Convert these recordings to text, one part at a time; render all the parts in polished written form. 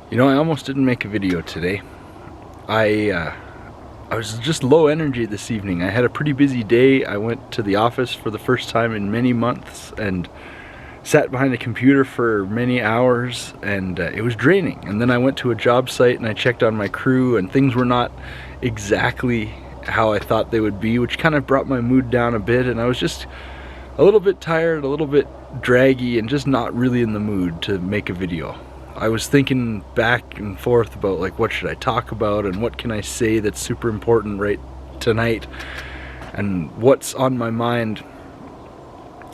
You know, I almost didn't make a video today. I was just low energy this evening. I had a pretty busy day. I went to the office for the first time in many months and sat behind a computer for many hours, and it was draining. And then I went to a job site and I checked on my crew, and things were not exactly how I thought they would be, which kind of brought my mood down a bit, and I was just a little bit tired, a little bit draggy, and just not really in the mood to make a video. I was thinking back and forth about, like, what should I talk about and what can I say that's super important right tonight and what's on my mind.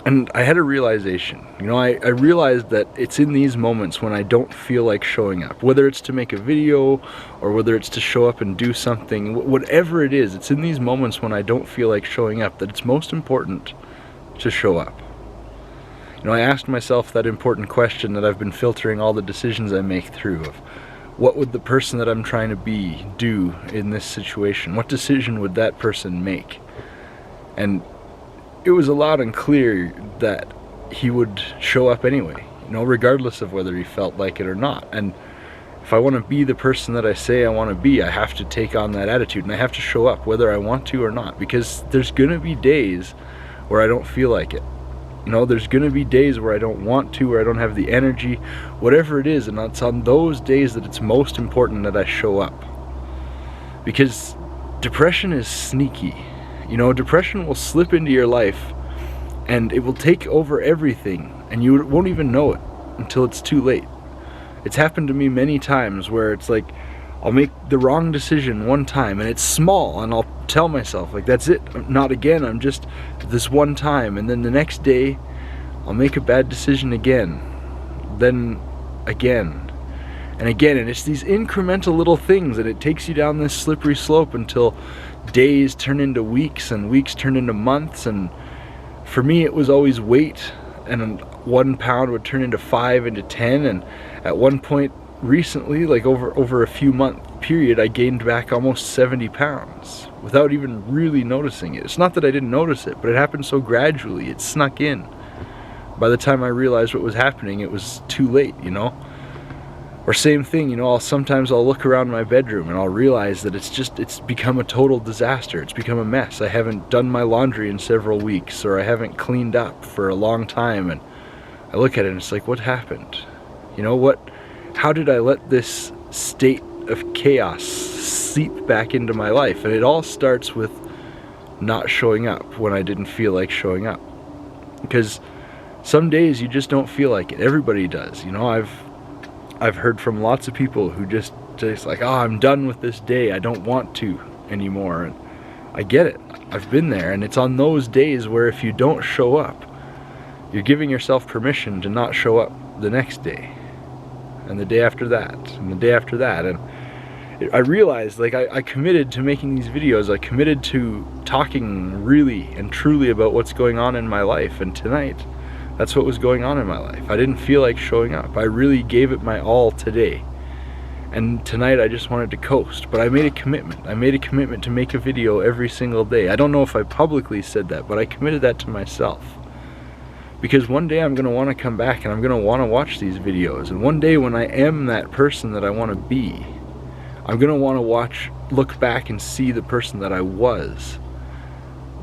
And I had a realization. You know, I realized that it's in these moments when I don't feel like showing up, whether it's to make a video or whether it's to show up and do something, whatever it is, it's in these moments when I don't feel like showing up that it's most important to show up. You know, I asked myself that important question that I've been filtering all the decisions I make through, of what would the person that I'm trying to be do in this situation? What decision would that person make? And it was loud and clear that he would show up anyway, you know, regardless of whether he felt like it or not. And if I want to be the person that I say I want to be, I have to take on that attitude and I have to show up whether I want to or not, because there's gonna be days where I don't feel like it. You know, there's gonna be days where I don't want to, where I don't have the energy, whatever it is, and it's on those days that it's most important that I show up. Because depression is sneaky. You know, depression will slip into your life and it will take over everything, and you won't even know it until it's too late. It's happened to me many times where it's like, I'll make the wrong decision one time and it's small, and I'll tell myself, like, that's it, not again, I'm just this one time. And then the next day I'll make a bad decision again, then again and again, and it's these incremental little things, and it takes you down this slippery slope until days turn into weeks and weeks turn into months. And for me, it was always weight, and 1 pound would turn into 5, into 10, and at one point recently, like over a few month period, I gained back almost 70 pounds without even really noticing it. It's not that I didn't notice it, but it happened so gradually, it snuck in. By the time I realized what was happening, it was too late, you know? Or same thing, you know, sometimes I'll look around my bedroom and I'll realize that it's become a total disaster. It's become a mess. I haven't done my laundry in several weeks, or I haven't cleaned up for a long time, and I look at it and it's like, what happened? You know, how did I let this state of chaos seep back into my life? And it all starts with not showing up when I didn't feel like showing up. Because some days you just don't feel like it. Everybody does. You know, I've heard from lots of people who just like, oh, I'm done with this day, I don't want to anymore. And I get it. I've been there. And it's on those days where if you don't show up, you're giving yourself permission to not show up the next day, and the day after that, and the day after that. And I realized, like, I committed to making these videos. I committed to talking really and truly about what's going on in my life, and tonight, that's what was going on in my life. I didn't feel like showing up. I really gave it my all today, and tonight I just wanted to coast. But I made a commitment. I made a commitment to make a video every single day. I don't know if I publicly said that, but I committed that to myself. Because one day I'm going to want to come back and I'm going to want to watch these videos. And one day when I am that person that I want to be, I'm going to want to look back and see the person that I was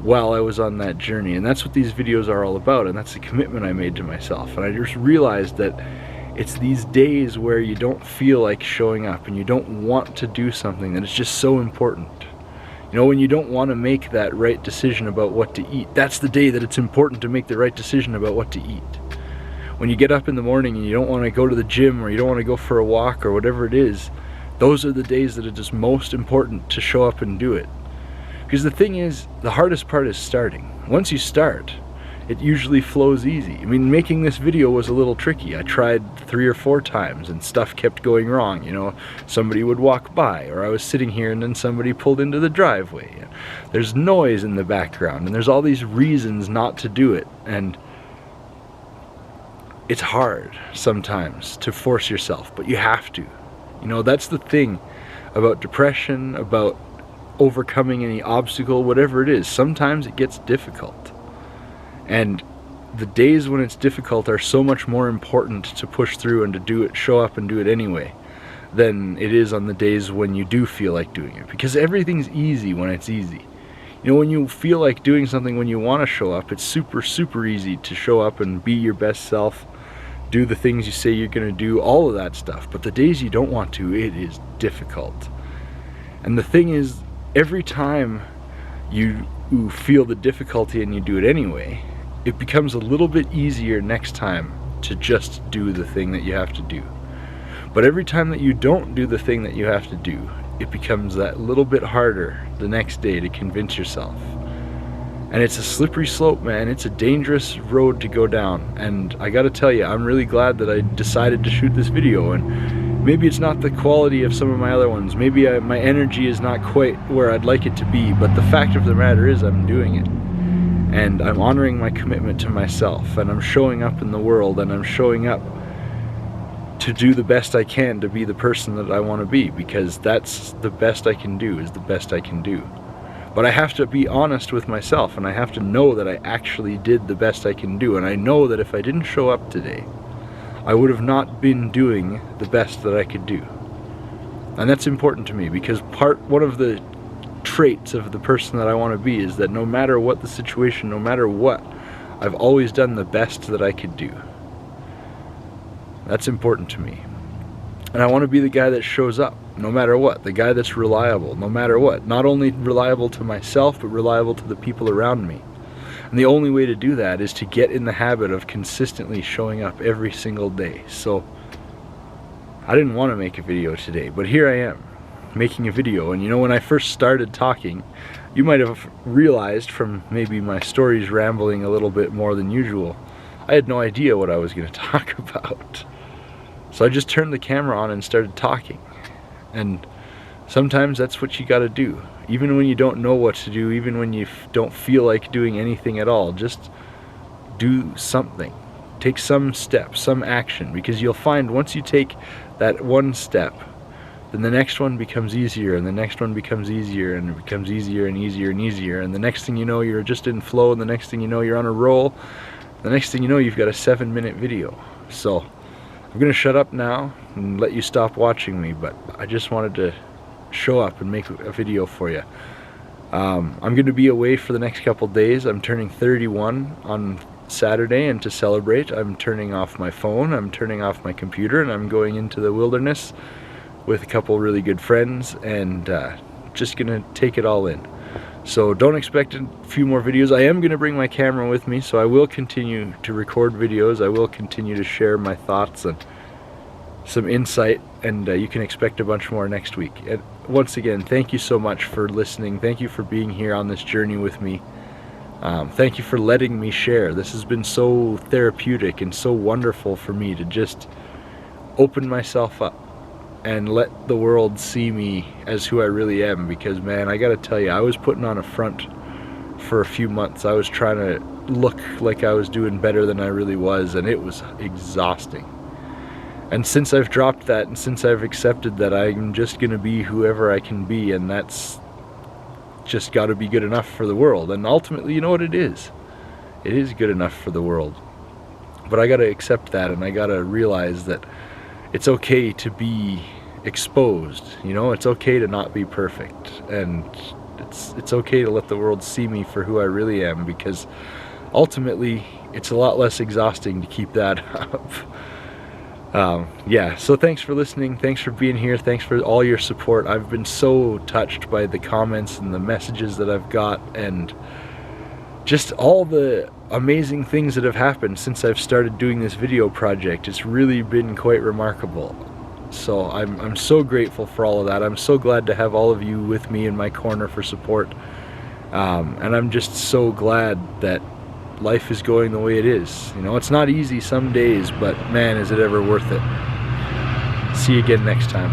while I was on that journey. And that's what these videos are all about. And that's the commitment I made to myself. And I just realized that it's these days where you don't feel like showing up and you don't want to do something, that it's just so important. You know, when you don't want to make that right decision about what to eat, that's the day that it's important to make the right decision about what to eat. When you get up in the morning and you don't want to go to the gym, or you don't want to go for a walk, or whatever it is, those are the days that it is most important to show up and do it. Because the thing is, the hardest part is starting. Once you start, it usually flows easy. I mean, making this video was a little tricky. I tried 3 or 4 times and stuff kept going wrong. You know, somebody would walk by, or I was sitting here and then somebody pulled into the driveway. There's noise in the background, and there's all these reasons not to do it. And it's hard sometimes to force yourself, but you have to. You know, that's the thing about depression, about overcoming any obstacle, whatever it is. Sometimes it gets difficult. And the days when it's difficult are so much more important to push through and to do it, show up and do it anyway, than it is on the days when you do feel like doing it, because everything's easy when it's easy. You know, when you feel like doing something, when you want to show up, it's super easy to show up and be your best self, do the things you say you're going to do, all of that stuff. But the days you don't want to, it is difficult. And the thing is, every time you feel the difficulty and you do it anyway, it becomes a little bit easier next time to just do the thing that you have to do. But every time that you don't do the thing that you have to do, it becomes that little bit harder the next day to convince yourself. And it's a slippery slope, man. It's a dangerous road to go down. And I gotta tell you, I'm really glad that I decided to shoot this video. And maybe it's not the quality of some of my other ones. Maybe my energy is not quite where I'd like it to be. But the fact of the matter is I'm doing it. And I'm honoring my commitment to myself. And I'm showing up in the world. And I'm showing up to do the best I can to be the person that I want to be, because that's the best I can do, is the best I can do. But I have to be honest with myself, and I have to know that I actually did the best I can do. And I know that if I didn't show up today, I would have not been doing the best that I could do. And that's important to me, because one of the traits of the person that I want to be is that no matter what the situation, no matter what, I've always done the best that I could do. That's important to me. And I want to be the guy that shows up no matter what, the guy that's reliable no matter what. Not only reliable to myself, but reliable to the people around me. And the only way to do that is to get in the habit of consistently showing up every single day. So I didn't want to make a video today, but here I am making a video. And you know, when I first started talking, you might have realized from maybe my stories rambling a little bit more than usual, I had no idea what I was going to talk about. So I just turned the camera on and started talking. And sometimes that's what you gotta do. Even when you don't know what to do, even when you don't feel like doing anything at all, just do something. Take some step, some action, because you'll find once you take that one step, then the next one becomes easier, and the next one becomes easier, and it becomes easier and easier and easier. And the next thing you know, you're just in flow, and the next thing you know, you're on a roll. The next thing you know, you've got a 7-minute video. So I'm gonna shut up now and let you stop watching me, but I just wanted to show up and make a video for you. I'm gonna be away for the next couple days. I'm turning 31 on Saturday, and to celebrate, I'm turning off my phone, I'm turning off my computer, and I'm going into the wilderness with a couple really good friends, and just gonna take it all in. So don't expect a few more videos. I am going to bring my camera with me, so I will continue to record videos. I will continue to share my thoughts and some insight, and you can expect a bunch more next week. And once again, thank you so much for listening. Thank you for being here on this journey with me. Thank you for letting me share. This has been so therapeutic and so wonderful for me to just open myself up and let the world see me as who I really am. Because man, I gotta tell you, I was putting on a front for a few months. I was trying to look like I was doing better than I really was, and it was exhausting. And since I've dropped that, and since I've accepted that I'm just gonna be whoever I can be, and that's just gotta be good enough for the world. And ultimately, you know what it is? It is good enough for the world. But I gotta accept that, and I gotta realize that it's okay to be exposed, you know, it's okay to not be perfect, and it's okay to let the world see me for who I really am, because ultimately it's a lot less exhausting to keep that up. Yeah, so thanks for listening, thanks for being here, thanks for all your support. I've been so touched by the comments and the messages that I've got, and just all the amazing things that have happened since I've started doing this video project. It's really been quite remarkable. So I'm so grateful for all of that. I'm so glad to have all of you with me in my corner for support. And I'm just so glad that life is going the way it is. You know, it's not easy some days, but man, is it ever worth it. See you again next time.